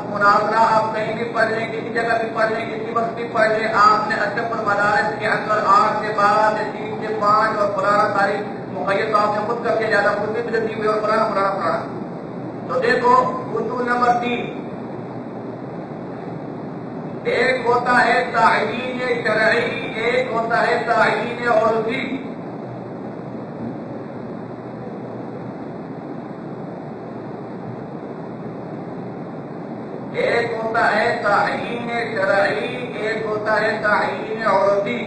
مناظرہ آپ کہیں بھی پڑھ لیں، کسی جگہ بھی پڑھ لیں، کسی وقت بھی پڑھ لیں، آپ نے اشرف المدارس کے اندر 8 سے 12 سے 3 سے 5 اور فلانا تاریخ مقید تو آپ نے خود کر کے زیادہ خود بھی بدعتی ہوئی اور فلانا. تو دیکھو اصول نمبر 3، ایک ہوتا ہے تعیین شرعی، ایک ہوتا ہے تعیین عرفی. ایک ہوتا ہے تعیین شرعی، ایک ہوتا ہے تعیین عرفی۔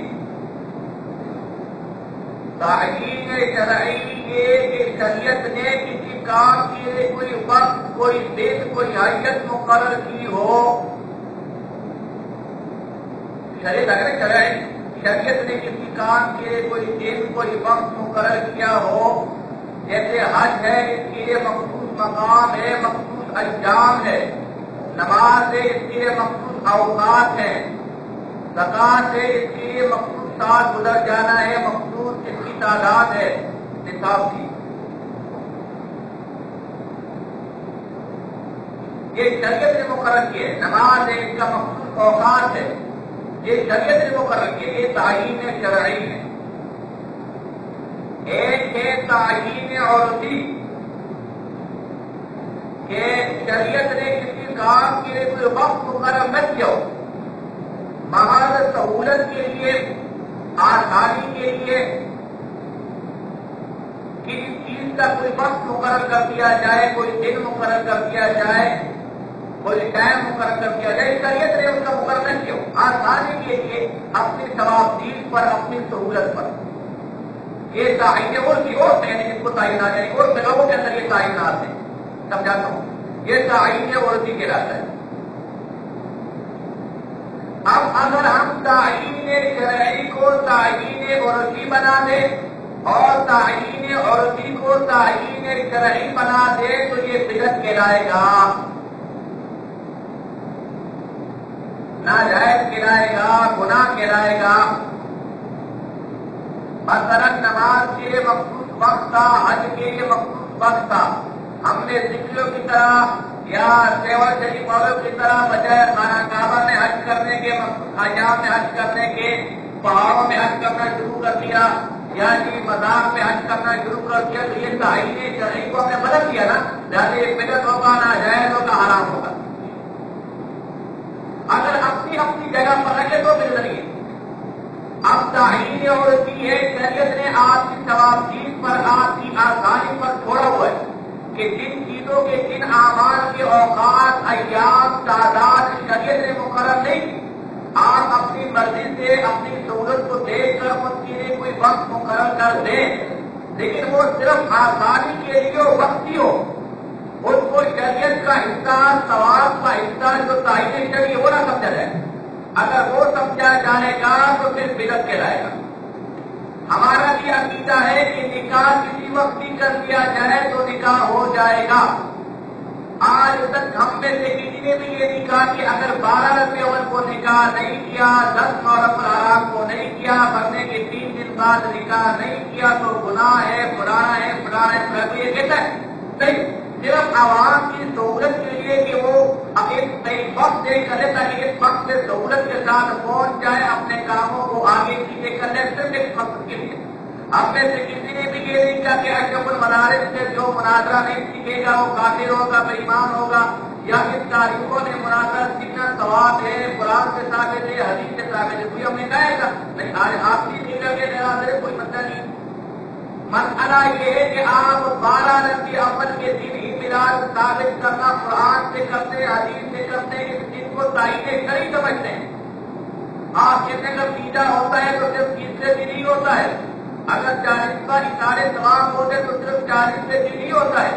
تعیین شرعی یہ کہ شریعت نے کسی کام کے لیے کوئی وقت، کوئی دن، کوئی حیثیت مقرر کی ہو۔ شریعت نے کسی کام کے لیے کوئی دن، کوئی وقت مقرر کیا ہو، جیسے حج ہے اس کے لیے مخصوص مقام ہے، مخصوص ایام ہے، نماز ہے اس کے لیے مخصوص اوقات ہے، زکات ہے اس کے لیے مخصوص سال گزر جانا ہے، مخصوص اس کی تعداد ہے نصاب کی۔ یہ شریعت نے مقرر کیا ہے۔ نماز ہے اس کا مخصوص اوقات ہے، یہ شریعت نے مقرر کیا، یہ تعیین شرعی ہے۔ ایک ہے تعیین عرفی کہ شریعت نے کسی کام کے لیے کوئی وقت مقرر نہ کیا ہو، محض سہولت کے لیے، آسانی کے لیے کسی چیز کا کوئی وقت مقرر کر دیا جائے، کوئی دن مقرر کر دیا جائے، کوئی ٹائم مقرر کر دیا جائے، شریعت نے اس کا مقرر نہ کیا ہو، آسانی کے لیے، اپنی ثوابدید پر، اپنی سہولت پر۔ یہ تعین اور کی اور سے جس کو تعینات ہے، اور جگہوں کے اندر یہ تعینات ہیں، سمجھاتا ہوں، یہ تعین عرفی کہلاتا ہے۔ اب اگر ہم تعین شرعی کو تعین عرفی بنا دیں اور تعین عرفی کو تعین شرعی بنا دیں تو یہ بدعت کہلائے گا، ناجائز کہلائے گا، گناہ کہلائے گا۔ مثلا نماز کے لیے مخصوص وقت تھا، حج کے لیے مخصوص وقت تھا، ہم نے ذکریوں کی طرح یا سیوا شریف والوں کی طرح بجائے خانہ کعبہ میں حج کرنے کے، مخصوص ایام میں حج کرنے کے، پہاڑوں میں حج کرنا شروع کر دیا، یا مذاق میں حج کرنا شروع کر دیا، تو یہ تعین شرعی کو ہم نے بدل دیا نا، جیسے یہ بدعت ہوگا، ناجائز ہوگا، حرام ہوگا۔ اگر اپنی اپنی جگہ پر رکھے تو پھر نہیں۔ اب تعین عرفی ہے، شریعت نے آپ کی ثوابدید پر، آپ کی آسانی پر چھوڑا ہوا ہے کہ جن چیزوں کے، جن اعمال کے اوقات، ایام، تعداد شریعت نے مقرر نہیں کی، آپ اپنی مرضی سے، اپنی سہولت کو دیکھ کر ان کے لیے کوئی وقت مقرر کر دیں، لیکن وہ صرف آسانی کے لیے وقتی ہو، اس کو شریعت کا حصہ، ثواب کا حصہ جو تعین شرعی وہ نہ سمجھا جائے۔ اگر وہ سمجھا جائے گا تو پھر بدعت کہلائے گا۔ ہمارا بھی عقیدہ ہے کہ نکاح کسی وقت بھی کر دیا جائے تو نکاح ہو جائے گا۔ آج تک ہم میں سے کسی نے بھی یہ نکاح کہ اگر 12 ربیع الاول کو نکاح نہیں کیا، 10 محرم الحرام کو نہیں کیا، مرنے کے 3 دن بعد نکاح نہیں کیا تو گناہ ہے، پرانا ہے، پرانا ہے، یہ کہتا ہے نہیں۔ صرف عوام کی سہولت کے لیے کہ وہ اب ایک صحیح وقت دے کر لے تاکہ اس وقت سے سہولت کے ساتھ پہنچ جائے، اپنے کاموں کو آگے پیچھے کر لے، صرف ایک مقصد کے لیے۔ ہم میں سے کسی نے بھی یہ نہیں کہا کہ اشرف المدارس سے جو مناظرہ نہیں سیکھے گا وہ کافر ہوگا، بے ایمان ہوگا، یا اس تاریخوں نے مناظرہ سیکھنا ثواب ہے، قرآن سے ثابت ہے، حدیث سے ثابت ہے، کوئی ہم نے کہا گا نہیں۔ آج آپ بھی سیکھ کر کے مناظرے کوئی مسئلہ نہیں۔ مسئلہ یہ ہے کہ آپ 12 ربیع الاول کے دن ہی میلاد ثابت کرنا قرآن سے کرتے، حدیث سے کرتے، اس دن کو تعین شرعی سمجھتے ہیں۔ آپ کہتے ہیں جب تیجا ہوتا ہے تو صرف تیسرے دن ہی ہوتا ہے، اگر 40واں اشارے ثواب ہوتے تو صرف 40ویں دن ہی ہوتا ہے۔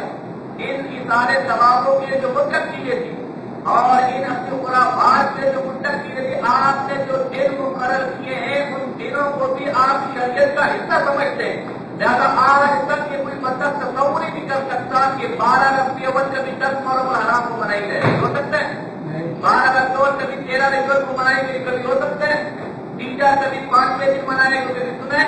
ان اشارے ثوابوں کے جو متق چیزیں تھی اور ان اپنی خرافات سے جو متق چیزیں تھی، آپ نے جو دن مقرر کیے ہیں ان دنوں کو بھی آپ شریعت کا حصہ سمجھتے ہیں۔ لہٰذا آج تک یہ کوئی مطلب تصور ہی نہیں کر سکتا کہ 12 ربیع الاول کبھی 10 محرم الحرام کو منائی جائے، ہو سکتا ہے؟ 12 ربیع الاول کبھی 13 ربیع الاول کو منائیں گے، کبھی ہو سکتا ہے؟ تیجا کبھی 5ویں دن منائے گا، کبھی سنا ہے؟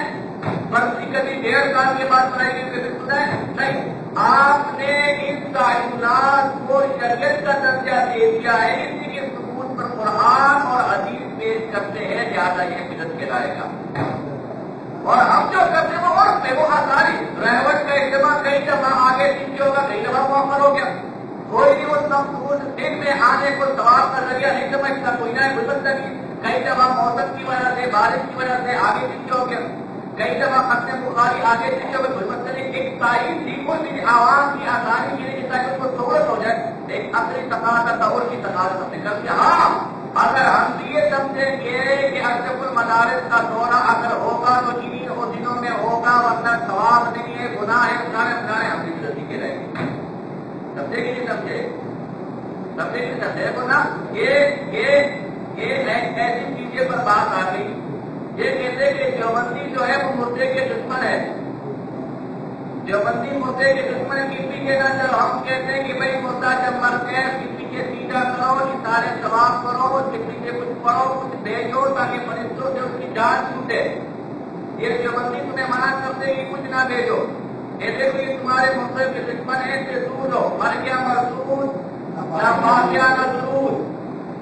برسی کبھی 1.5 سال کے بعد منائے گی، کبھی سنا ہے؟ نہیں۔ آپ نے اس تعینات کو شریعت کا درجہ دے دیا ہے، اسی کے ثبوت پر قرآن اور حدیث پیش کرتے ہیں، لہٰذا یہ بدعت کہلائے گا۔ اور ہم جو کرتے ہیں وہ عرف ہے، وہ آسانی، رہوٹ کا اجتماع کئی دفعہ آگے پیچھے ہوگا، کئی دفعہ مؤخر ہو گیا، کوئی نہیں اس دن میں آنے کو ثواب کا ذریعہ نہیں سمجھتا، کوئی نہ گزرتا نہیں، کئی دفعہ موسم کی وجہ سے، بارش کی وجہ سے آگے پیچھے ہو گیا، کئی دفعہ ختم بخاری آگے پیچھے ہو گیا، کوئی مسئلہ نہیں۔ ایک تاریخ تھی، کوئی بھی عوام کی آسانی کے لیے تاکہ اس کو سہولت ہو جائے، ایک اصلی تقاضا تصور کی تقاضا ہم نے کر دیا. ہاں اگر ہم یہ سمجھیں گے کہ اشرف المدارس کا دورہ اگر ہوگا تو انہیں دنوں میں ہوگا ورنہ ثواب نہیں ہے گناہ ہے سارے ہم بھی غلطی کے رہیں گے. سمجھے کہ نہیں سمجھے؟ سمجھے کہ نہیں سمجھے کو نا یہ ایسی چیزیں پر بات آ گئی. یہ کہتے کہ دیوبندی جو ہے وہ مردے کے دشمن ہے. دیوبندی مردے کے دشمن کسی کے نہ جب ہم کہتے ہیں کہ بھائی مردہ جب مر گئے کسی کے سیدھا کرو سارے ثواب کرو کسی سے کچھ پڑھو کچھ بھیجو تاکہ فرشتوں سے اس کی جان چھوٹے. یہ دیوبندی تمہیں منع کرتے کہ کچھ نہ بھیجو. ایسے کوئی تمہارے مردے کے دشمن ہے سے دور ہو. مر گیا مرسود نہ پاکیا نہ درود.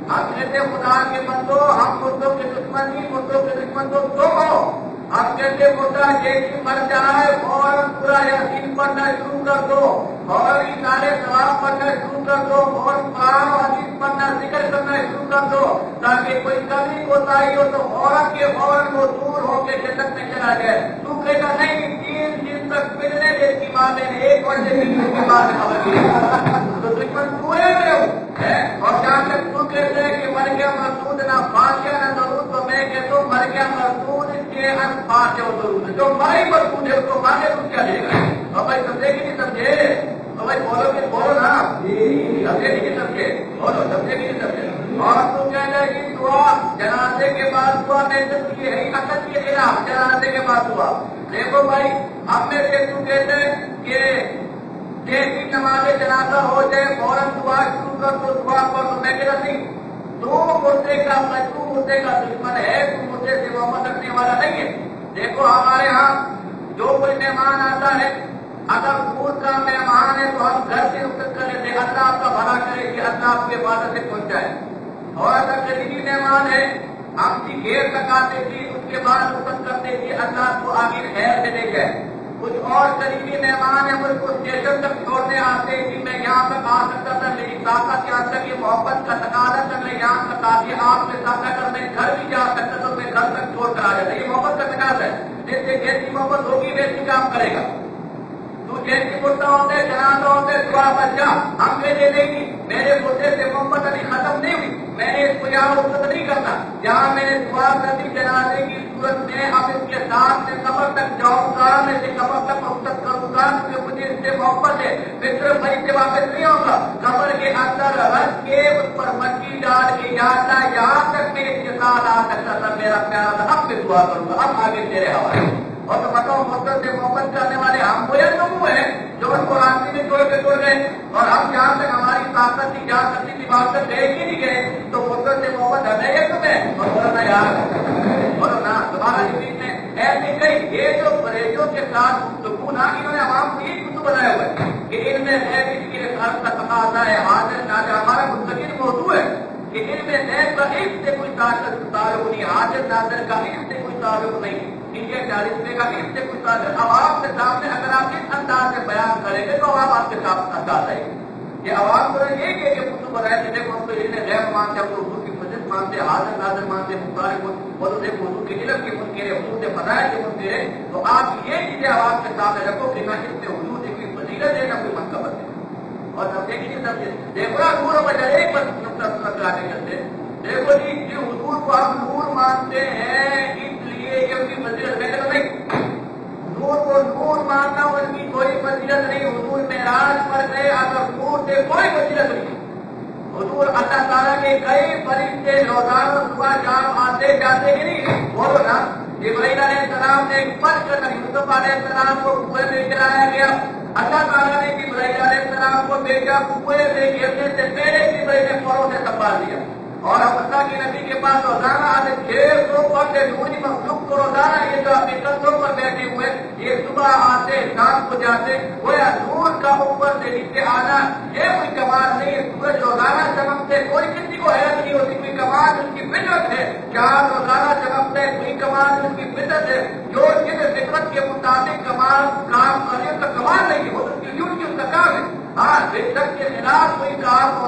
ہم کہتے خدا کے بندو ہم مردوں کے دشمن نہیں مردوں کے دشمن تو تم ہو. ہم کہتے مردہ جیسی مر جائے فوراً پورا یقین پڑھنا شروع کر دو فوراً سارے ثواب پڑھنا شروع کر دو فوراً قرآن و حدیث پڑھنا ذکر کرنا شروع کر دو تاکہ کوئی کمی کوتاہی ہو تو فوراً کے فوراً وہ دور ہو کے جنت میں چلا جائے. تو کہتا نہیں 3 دن تک پھرنے دے کی ماں نے 1 گھنٹے کی ماں نے خبر کی تو دشمن پورے میں اور جہاں تک تو کہتے ہیں کہ مر گیا مرسود نہ فاتحہ نہ درود تو میں کہتا ہوں مر گیا مرسود کے فاتحہ و درود جو مرائی مرسود ہے اس کو مانے تو کیا دے گا. اور بھائی سمجھے کہ نہیں سمجھے؟ اور بھائی بولو کہ بولو نا سمجھے نہیں سمجھے بولو سمجھے کہ نہیں سمجھے. اور تو کہہ رہے کہ دعا جنازے کے بعد دعا میں یہ ہے عقل کے خلاف جنازے کے بعد دعا. دیکھو بھائی ہم میں سے تو کہتے ہیں کہ جیسی نماز جنازہ ہو جائے فوراً دعا شروع کر تو دعا کر تو میں کہتا نہیں تو مردے کا دشمن ہے تو مردے سے محبت رکھنے والا نہیں ہے. دیکھو ہمارے ہاں جو کوئی مہمان آتا ہے اگر دور کا مہمان ہے تو ہم گھر سے رخصت کر لیتے اللہ آپ کا بھلا کرے کہ اللہ آپ کے عبادت سے پہنچ جائے. اور اگر قریبی مہمان ہے ہم کی گھیر لگاتے تھے اس کے بعد رخصت کرتے تھے اللہ کو آگے خیر سے لے جائے. کچھ اور قریبی مہمان ہیں مجھ کو اسٹیشن تک چھوڑنے آتے کہ میں یہاں تک آ سکتا تھا میری طاقت یہاں تک یہ محبت کا تقاضا کر میں یہاں تک آتی آپ کے ساتھ اگر میں گھر بھی جا سکتا تو میں گھر تک چھوڑ کر آ جاتا. یہ محبت کا تقاضا ہے. جس سے جیسی محبت ہوگی ویسی کام کرے گا. تو جیسی مردہ ہوتے جنازہ ہوتے دعا بچہ ہم میرے نہیں میرے مردے سے محبت ابھی ختم نہیں ہوئی. میں نے اس کو یہاں رخصت نہیں کرنا جہاں میں نے دعا کر دی جنازے کی صورت میں اب اس کے ساتھ میں قبر تک جاؤں گا میں سے قبر تک رخصت کروں گا کیونکہ مجھے اس سے محبت ہے. پھر صرف وہیں سے واپس نہیں ہوگا قبر کے اندر رکھ کے اس پر مٹی ڈال کے یاد لا یہاں تک میں اس کے ساتھ آ سکتا تھا میرا پیارا تھا اب میں دعا کروں گا اب آگے تیرے حوالے. اور تو بتاؤ مدت سے محبت کرنے والے ہم وہ لوگ ہیں جو اس کو راستے میں چھوڑ کے چھوڑ گئے اور ہم جہاں تک ہماری طاقت کی جا سکتی تھی وہاں تک گئے ہی نہیں گئے تو مدت سے محبت ہمیں ہے تمہیں اور بولنا یار بولو نا تمہارا زمین میں ایسے کئی یہ جو پرہیزوں کے ساتھ گفتگو نا انہوں نے عوام کو یہ کتب بنایا ہوا ہے کہ ان میں نیب اس کے خرچ کا تقاضا ہے حاضر ناظر ہمارا مستقل موضوع ہے کہ ان میں نیب کا علم سے کوئی تعلق نہیں حاضر ناظر کا علم سے کوئی تعلق نہیں انڈیا 40 روپے کا علم سے کوئی تعلق عوام کے سامنے اگر آپ اس انداز سے بیان کریں گے تو عوام آپ کے ساتھ انداز آئے گی. یہ عوام کو یہ کہ کتب بنائے کہ دیکھو ہم تو علم غیب مانتے ہم تو اردو کی فضیلت مانتے حاضر ناظر مانتے مختار کو اور ایک اردو کے علم کی منکر حضور سے پتہ ہے کہ منکر ہے تو آپ یہ چیزیں عوام کے سامنے رکھو کہ نہ اس سے حضور سے کوئی فضیلت ہے نہ کوئی منقبت ہے. اور سمجھے کہ نہیں سمجھے دیکھو نا نور بجائے ایک بس نقطہ لگا کے چلتے دیکھو جی کہ حضور کو ہم نور مانتے ہیں اس لیے کہ ان کی فضیلت ہے تو نہیں نور کو نور ماننا ان کی کوئی فضیلت نہیں. حضور معراج پر گئے اگر نور سے کوئی فضیلت نہیں. حضور اللہ تعالیٰ کے کئی فرشتے روزانہ صبح شام آتے جاتے کہ نہیں بولو نا. جبرائیل علیہ السلام نے ایک پل کر یوسف علیہ السلام کو کنویں میں گرایا گیا. اللہ تعالیٰ نے جبرائیل علیہ السلام کو بھیجا کنویں میں گرنے سے پہلے جبرائیل نے پروں سے سنبھال دیا. اور اب اللہ کے نبی کے پاس روزانہ آتے 600 پردے نوری مخلوق کو روزانہ یہ جو اپنے کندھوں پر بیٹھے ہوئے یہ صبح آتے شام کو جاتے گویا نور کا اوپر سے نیچے آنا یہ کوئی کمال نہیں ہے. سورج روزانہ چمکتے کوئی کسی کو حیرت نہیں ہوتی کوئی کمال ان کی فطرت ہے. چاند روزانہ چمکتے کوئی کمال ان کی فطرت ہے. جو جس فطرت کے مطابق کمال کام کرنے کا کمال نہیں ہے وہ اس کی ڈیوٹی اس کا کام ہے. ہاں فطرت کے خلاف کوئی کام